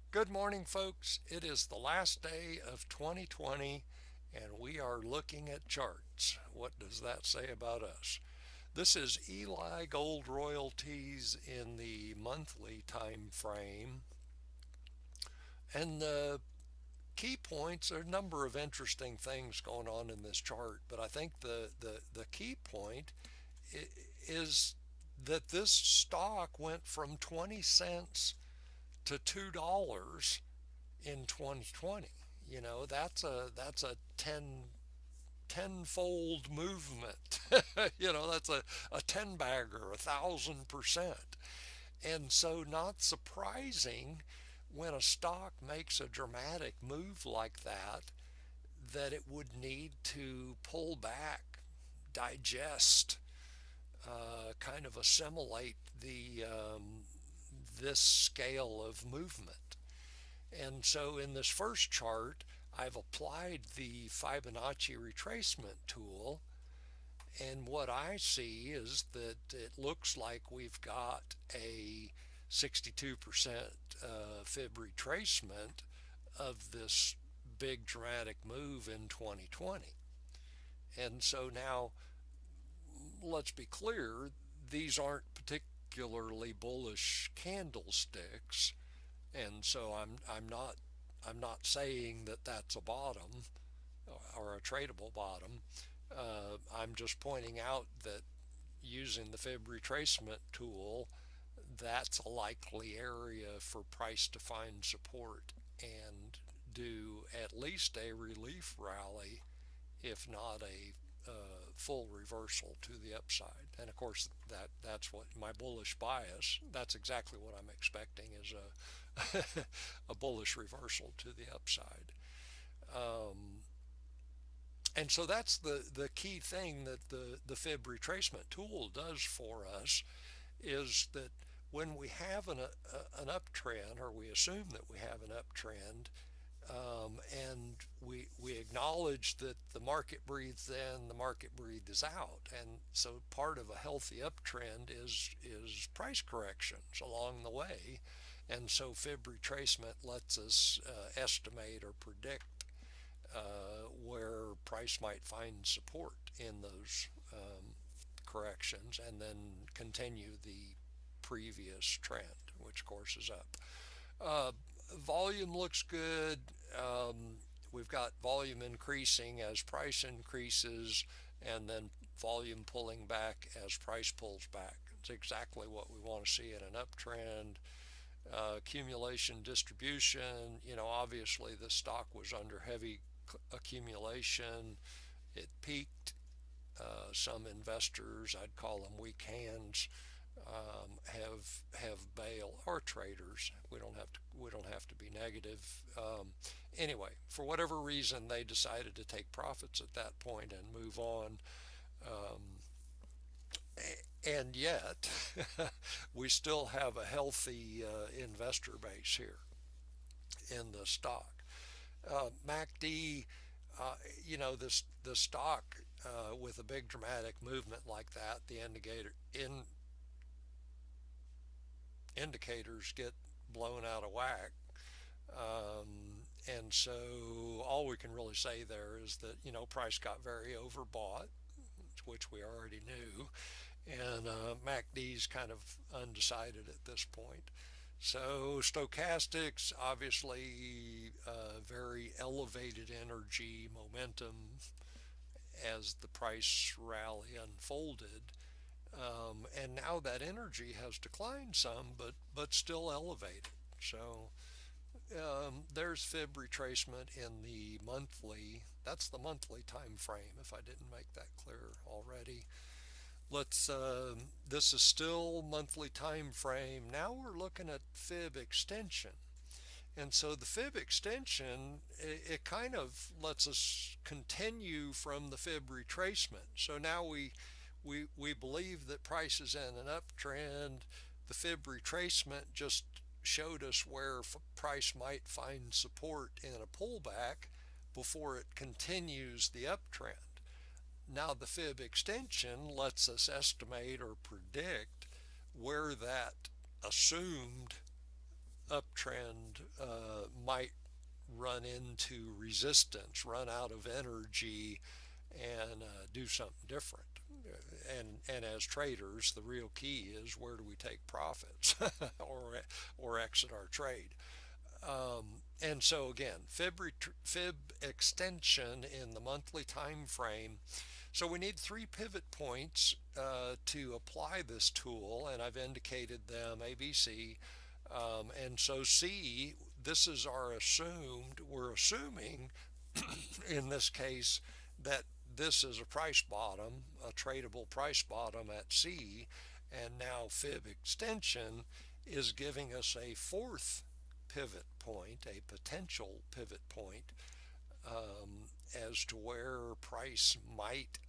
Good morning, folks. It is the last day of 2020 and we are looking at charts. What does that say about us? This is Ely Gold Royalties in the monthly time frame. And the key points are a number of interesting things going on in this chart, but I think the key point is that this stock went from 20 cents to $2 in 2020. That's a tenfold movement. That's a 10 bagger, 1,000%. And so, not surprising when a stock makes a dramatic move like that, that it would need to pull back, digest, kind of assimilate this scale of movement. And so in this first chart, I've applied the Fibonacci retracement tool. And what I see is that it looks like we've got a 62% fib retracement of this big dramatic move in 2020. And so now, let's be clear, these aren't particularly bullish candlesticks, and so I'm not saying that that's a bottom or a tradable bottom. I'm just pointing out that using the fib retracement tool, that's a likely area for price to find support and do at least a relief rally, if not a full reversal to the upside. And of course, that's what my bullish bias. That's exactly what I'm expecting is a bullish reversal to the upside. Um, and so that's the key thing that the fib retracement tool does for us, is that when we have an uptrend, or we assume that we have an uptrend, and we acknowledge that the market breathes in, the market breathes out, and so part of a healthy uptrend is price corrections along the way, and so fib retracement lets us estimate or predict where price might find support in those corrections, and then continue the previous trend, which of course is up. Uh, Volume looks good. We've got volume increasing as price increases, and then volume pulling back as price pulls back. It's exactly what we want to see in an uptrend. Accumulation distribution, obviously the stock was under heavy accumulation. It peaked. Some investors, I'd call them weak hands, have bail, or traders. We don't have to be negative. Anyway, for whatever reason, they decided to take profits at that point and move on. Um, and yet, we still have a healthy investor base here in the stock. MACD, this the stock with a big dramatic movement like that, the indicators get blown out of whack. And so all we can really say there is that, price got very overbought, which we already knew, and MACD's kind of undecided at this point. So stochastics, obviously, very elevated energy momentum as the price rally unfolded. And now that energy has declined some, but still elevated. So there's fib retracement in the monthly. That's the monthly time frame, if I didn't make that clear already. Let's. This is still monthly time frame. Now we're looking at fib extension. And so the fib extension, it kind of lets us continue from the fib retracement. So now we believe that price is in an uptrend. The fib retracement just showed us where price might find support in a pullback before it continues the uptrend. Now the fib extension lets us estimate or predict where that assumed uptrend might run into resistance, run out of energy, and do something different. And as traders, the real key is where do we take profits or exit our trade. And so again, fib extension in the monthly time frame. So we need 3 pivot points to apply this tool, and I've indicated them A, B, C. And so C, this is our assumed, we're assuming in this case that this is a price bottom, a tradable price bottom at C, and now fib extension is giving us a 4th pivot point, a potential pivot point, as to where price might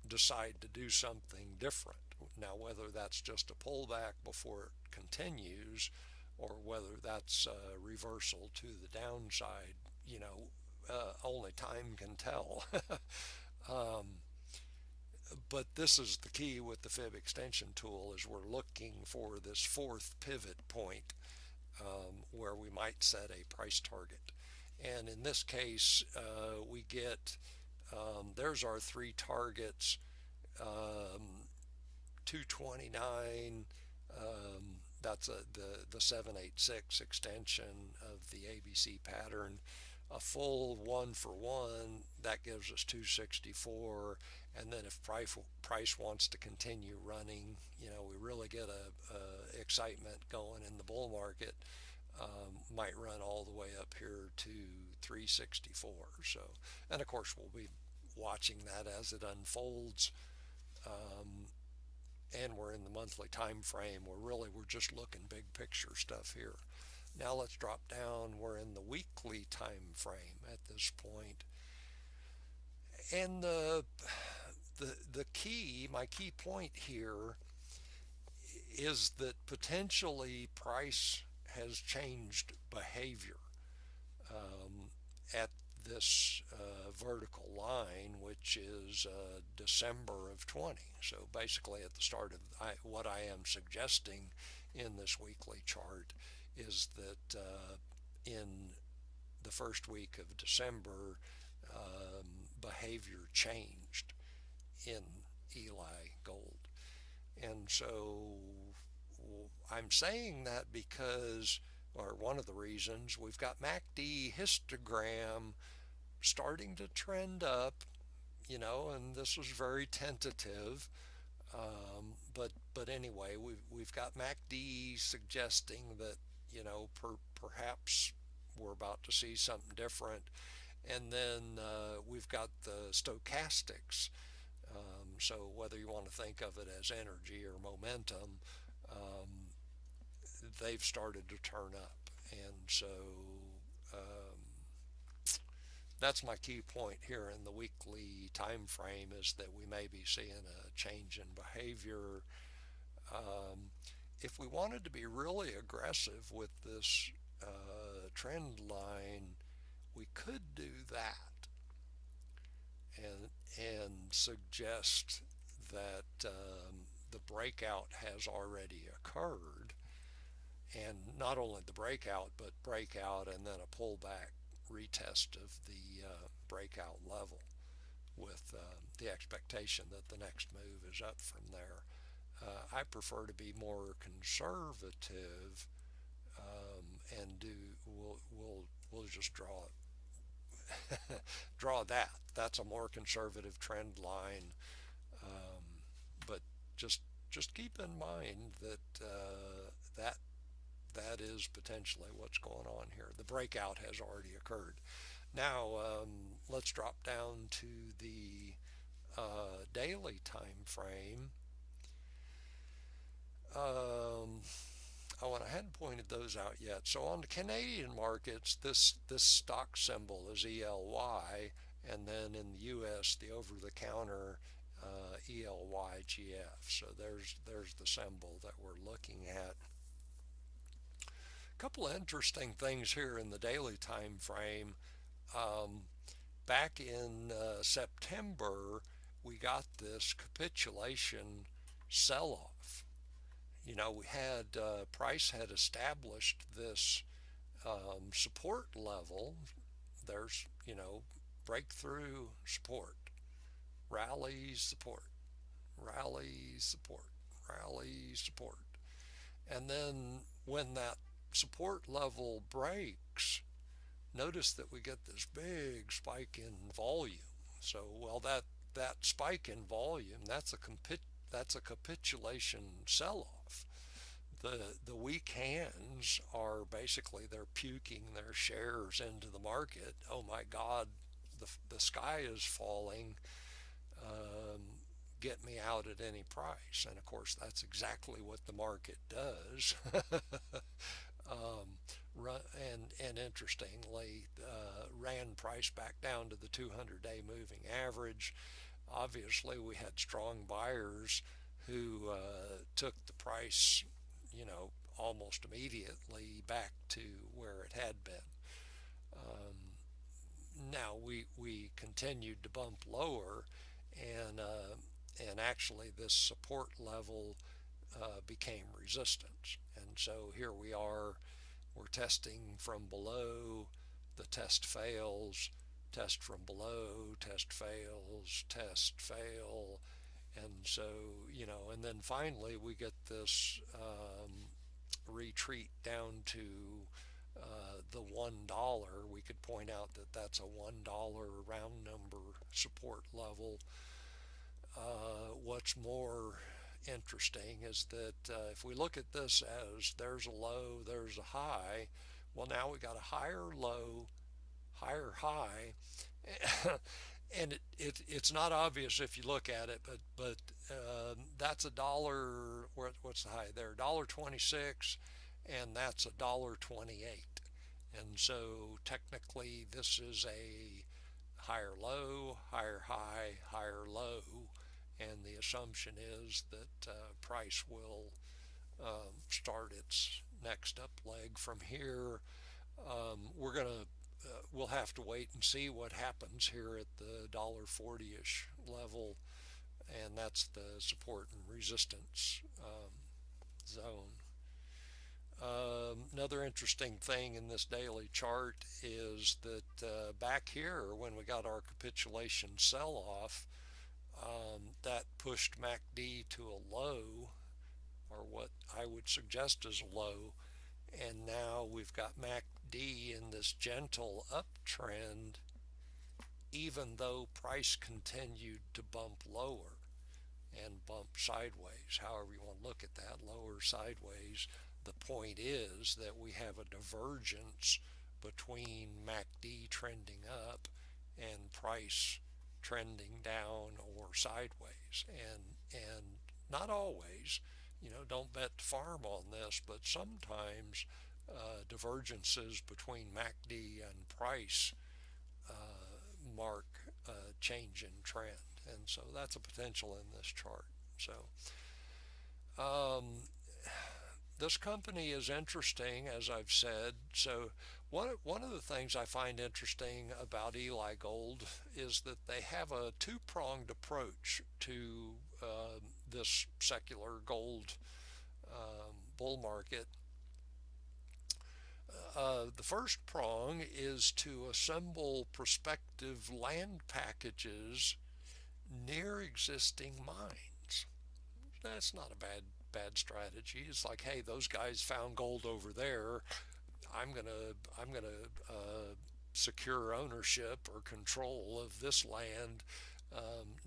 decide to do something different. Now, whether that's just a pullback before it continues or whether that's a reversal to the downside, only time can tell. But this is the key with the fib extension tool, is we're looking for this 4th pivot point where we might set a price target. And in this case, we get, there's our 3 targets, 229, that's the 786 extension of the ABC pattern. A full 1-for-1, that gives us 264. And then if price wants to continue running, we really get a excitement going in the bull market, might run all the way up here to 364. So, and of course we'll be watching that as it unfolds. And we're in the monthly time frame. We're just looking big picture stuff here. Now let's drop down. We're in the weekly time frame at this point. And my key point here is that potentially price has changed behavior at this vertical line, which is December of 20. So basically at the start of what I am suggesting in this weekly chart is that in the first week of December, behavior changed in Ely Gold. And so I'm saying that because, or one of the reasons, we've got MACD histogram starting to trend up, and this was very tentative. But anyway, we've got MACD suggesting that, perhaps we're about to see something different. And then we've got the stochastics. So whether you want to think of it as energy or momentum, they've started to turn up. And so that's my key point here in the weekly time frame, is that we may be seeing a change in behavior. If we wanted to be really aggressive with this trend line, we could do that and suggest that the breakout has already occurred, and not only the breakout, but breakout and then a pullback retest of the breakout level, with the expectation that the next move is up from there. I prefer to be more conservative, and we'll just draw that. That's a more conservative trend line, but just keep in mind that that is potentially what's going on here. The breakout has already occurred. Now let's drop down to the daily time frame. I hadn't pointed those out yet. So on the Canadian markets, this stock symbol is ELY, and then in the US, the over-the-counter ELYGF. So there's the symbol that we're looking at. A couple of interesting things here in the daily time frame. Back in September, we got this capitulation sell-off. we had price had established this support level. There's, breakthrough support, rally support, rally support, rally support. And then when that support level breaks, notice that we get this big spike in volume. So, well, that spike in volume, that's a capitulation sell-off. The weak hands are basically, they're puking their shares into the market. Oh my God, the sky is falling. Um, get me out at any price. And of course, that's exactly what the market does. And interestingly, ran price back down to the 200-day moving average. Obviously, we had strong buyers who took the price, almost immediately back to where it had been. Now we continued to bump lower, and actually this support level became resistance. And so here we are, we're testing from below, the test fails, test from below, test fails, test fail. And so, and then finally we get this retreat down to the $1. We could point out that that's a $1 round number support level. What's more interesting is that if we look at this as there's a low, there's a high, well, now we got a higher low, higher high. And it's not obvious if you look at it, but that's a dollar. What's the high there? $1.26, and that's $1.28. And so technically, this is a higher low, higher high, higher low, and the assumption is that price will start its next up leg from here. We'll have to wait and see what happens here at the $1.40ish level, and that's the support and resistance zone. Another interesting thing in this daily chart is that back here, when we got our capitulation sell-off, that pushed MACD to a low, or what I would suggest is a low, and now we've got MACD in this gentle uptrend, even though price continued to bump lower and bump sideways, however you want to look at that, lower, sideways. The point is that we have a divergence between MACD trending up and price trending down or sideways. And not always, don't bet the farm on this, but sometimes divergences between MACD and price mark a change in trend. And so that's a potential in this chart. So this company is interesting, as I've said. So one of the things I find interesting about Ely Gold is that they have a two-pronged approach to this secular gold bull market. The first prong is to assemble prospective land packages near existing mines. That's not a bad strategy. It's like, hey, those guys found gold over there. I'm gonna secure ownership or control of this land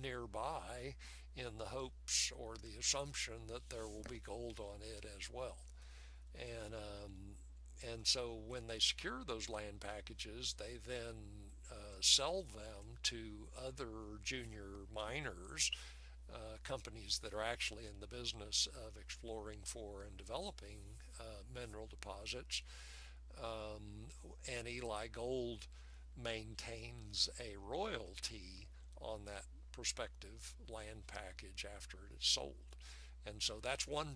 nearby in the hopes or the assumption that there will be gold on it as well. And so when they secure those land packages, they then sell them to other junior miners, companies that are actually in the business of exploring for and developing mineral deposits. And Ely Gold maintains a royalty on that prospective land package after it is sold. And so that's one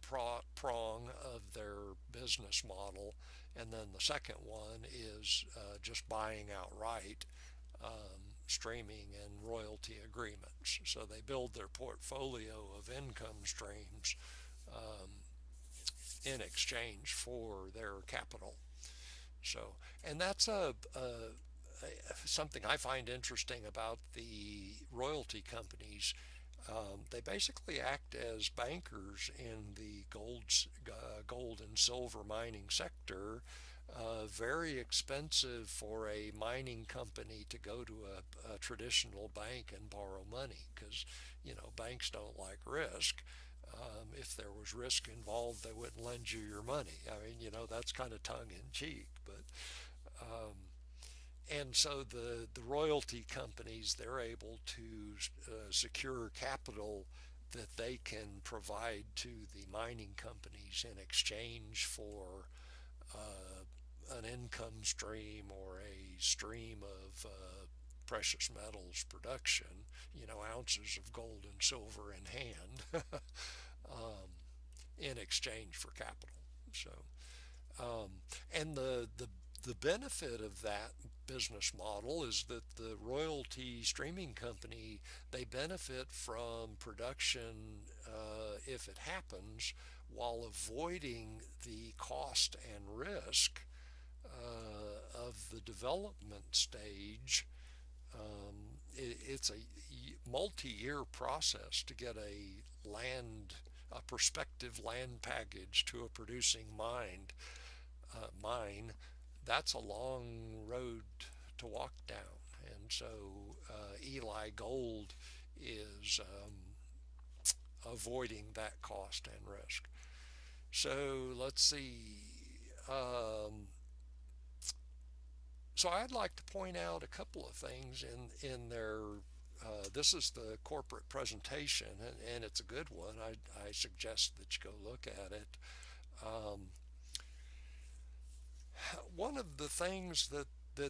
prong of their business model. And then the second one is just buying outright, streaming and royalty agreements. So they build their portfolio of income streams in exchange for their capital. So, and that's something I find interesting about the royalty companies. They basically act as bankers in the gold and silver mining sector. Very expensive for a mining company to go to a traditional bank and borrow money because, banks don't like risk. If there was risk involved, they wouldn't lend you your money. I mean, that's kind of tongue in cheek, but um, and so the royalty companies, they're able to secure capital that they can provide to the mining companies in exchange for an income stream or a stream of precious metals production, ounces of gold and silver in hand, um, in exchange for capital. So, um, and the benefit of that business model is that the royalty streaming company, they benefit from production if it happens, while avoiding the cost and risk of the development stage. It's a multi-year process to get a prospective land package to a producing mine. That's a long road to walk down, and so Ely Gold is avoiding that cost and risk. So let's see. Um, so I'd like to point out a couple of things in their. This is the corporate presentation, and it's a good one. I suggest that you go look at it. Um, One of the things that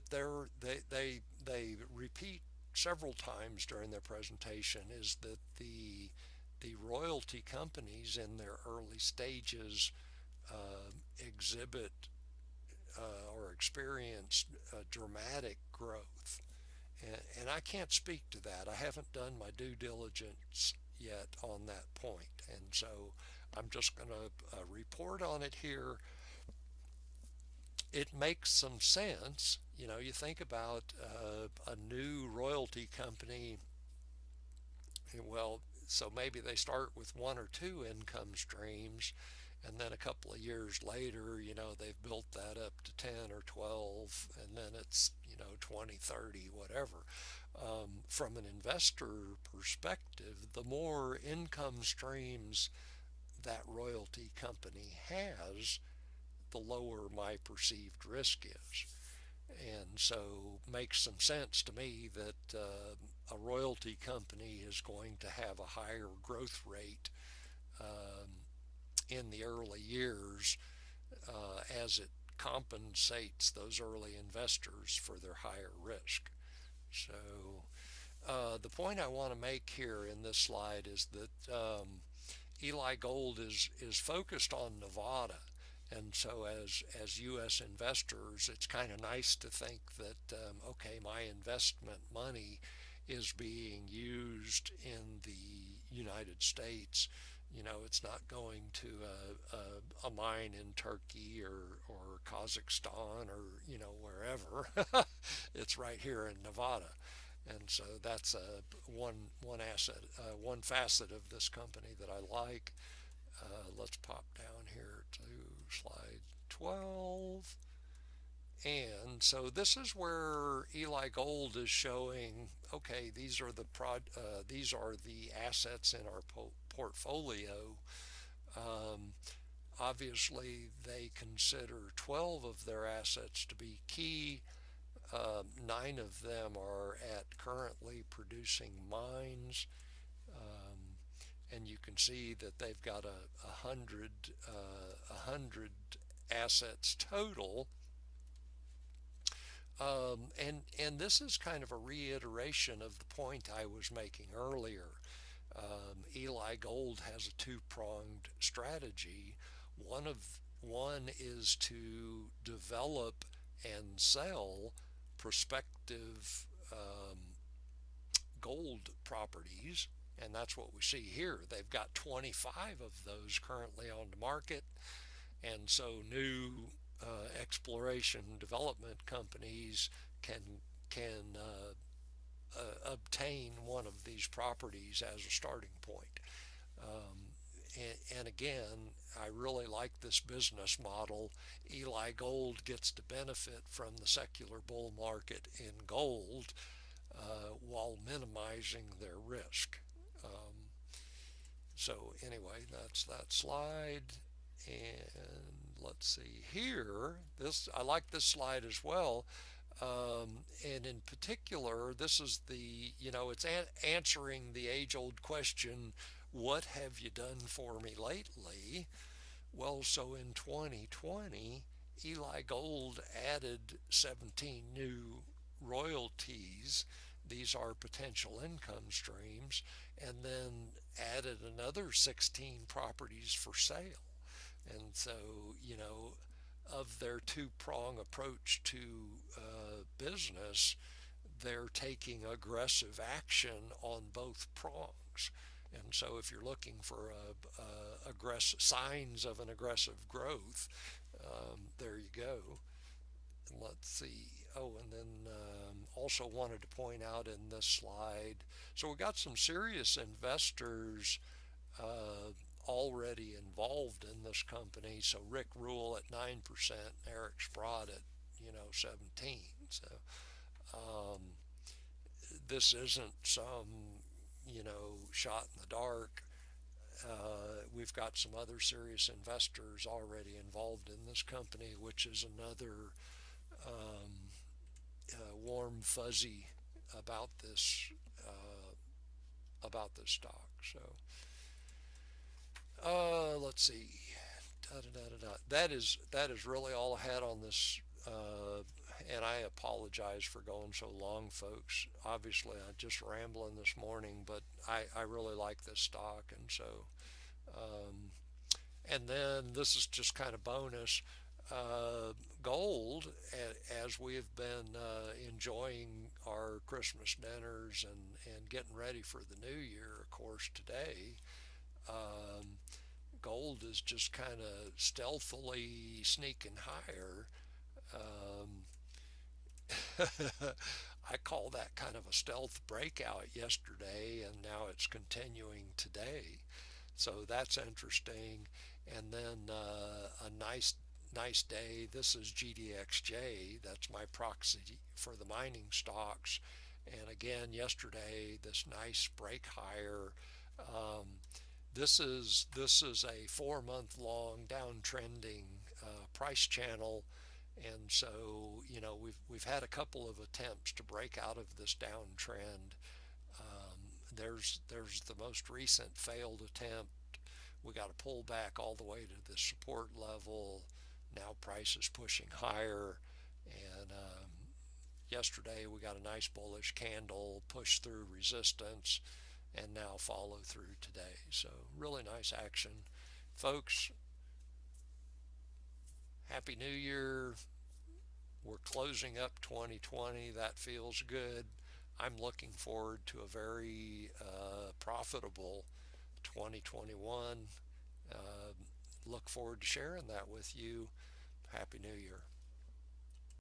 they repeat several times during their presentation is that the royalty companies in their early stages exhibit or experience dramatic growth. And I can't speak to that. I haven't done my due diligence yet on that point. And so I'm just going to report on it here. It makes some sense. You think about a new royalty company. Well, so maybe they start with one or two income streams, and then a couple of years later, they've built that up to 10 or 12, and then it's, 20, 30, whatever. From an investor perspective, the more income streams that royalty company has, the lower my perceived risk is. And so makes some sense to me that a royalty company is going to have a higher growth rate in the early years as it compensates those early investors for their higher risk. So the point I want to make here in this slide is that Ely Gold is focused on Nevada. And so as U.S. investors, it's kind of nice to think that, okay, my investment money is being used in the United States. It's not going to a mine in Turkey or Kazakhstan or, wherever. It's right here in Nevada. And so that's one asset, one facet of this company that I like. Let's pop down here to slide 12. And so this is where Ely Gold is showing, okay, these are the assets in our portfolio. Obviously, they consider 12 of their assets to be key. 9 of them are at currently producing mines. And you can see that they've got a hundred assets total. And this is kind of a reiteration of the point I was making earlier. Ely Gold has a two-pronged strategy. One is to develop and sell prospective gold properties, and that's what we see here. They've got 25 of those currently on the market. And so new exploration development companies can obtain one of these properties as a starting point. And again, I really like this business model. Ely Gold gets to benefit from the secular bull market in gold while minimizing their risk. Um, so anyway, that's that slide. And let's see here. This I like this slide as well. And in particular, this is it's answering the age-old question, what have you done for me lately? Well, so in 2020, Ely Gold added 17 new royalties. These are potential income streams, and then added another 16 properties for sale. And so, of their two-prong approach to business, they're taking aggressive action on both prongs. And so, if you're looking for aggressive signs of an aggressive growth, there you go. And let's see. Oh, and then also wanted to point out in this slide. So we got some serious investors uh, already involved in this company. So Rick Rule at 9%, Eric Sprott at 17. So um, this isn't some shot in the dark. We've got some other serious investors already involved in this company, which is another um, warm fuzzy about this stock. So let's see. Da, da, da, da, da. That is really all I had on this. And I apologize for going so long, folks. Obviously, I'm just rambling this morning, but I really like this stock, and so. Um, and then this is just kind of bonus. Gold, as we have been enjoying our Christmas dinners and getting ready for the new year, of course, today, um, gold is just kind of stealthily sneaking higher. Um, I call that kind of a stealth breakout yesterday, and now it's continuing today. So that's interesting. And then a nice day. This is GDXJ. That's my proxy for the mining stocks. And again, yesterday, this nice break higher. Um, this is a 4 month long downtrending price channel, and so we've had a couple of attempts to break out of this downtrend. There's the most recent failed attempt. We got to pull back all the way to the support level. Now price is pushing higher, and yesterday we got a nice bullish candle, push through resistance, and now follow through today. So really nice action, folks. Happy New Year. We're closing up 2020. That feels good. I'm looking forward to a very profitable 2021. Uh, Look forward to sharing that with you. Happy New Year.